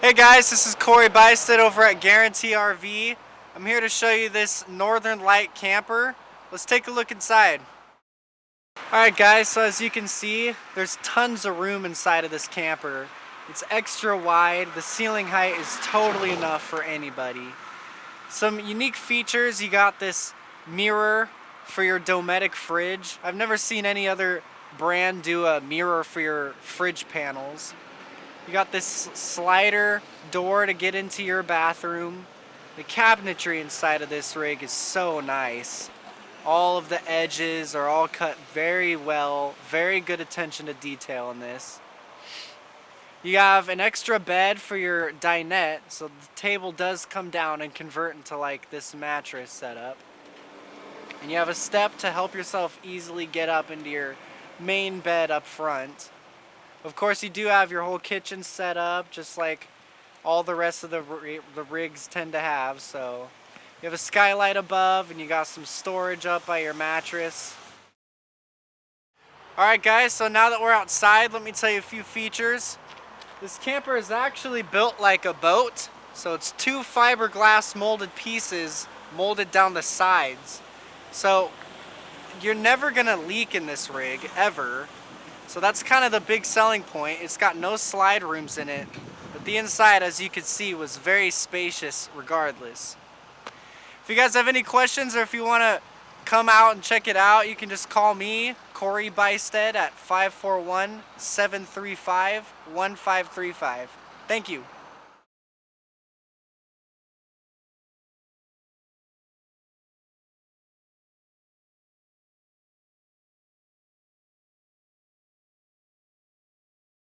Hey guys, this is Corey.Buystedt over at Guaranty RV. I'm here to show you this Northern Light camper. Let's take a look inside. Alright guys, so as you can see, there's tons of room inside of this camper. It's extra wide, the ceiling height is totally enough for anybody. Some unique features, you got this mirror for your Dometic fridge. I've never seen any other brand do a mirror for your fridge panels. You got this slider door to get into your bathroom. The cabinetry inside of this rig is so nice. All of the edges are all cut very well. Very good attention to detail in this. You have an extra bed for your dinette, so the table does come down and convert into like this mattress setup. And you have a step to help yourself easily get up into your main bed up front. Of course, you do have your whole kitchen set up, just like all the rest of the rigs tend to have. So you have a skylight above, and you got some storage up by your mattress. Alright guys, so now that we're outside, let me tell you a few features. This camper is actually built like a boat. So it's two fiberglass molded pieces molded down the sides. So you're never going to leak in this rig, ever. So that's kind of the big selling point. It's got no slide rooms in it, but the inside, as you can see, was very spacious regardless. If you guys have any questions or if you want to come out and check it out, you can just call me, Corey.Buystedt, at 541-735-1535. Thank you.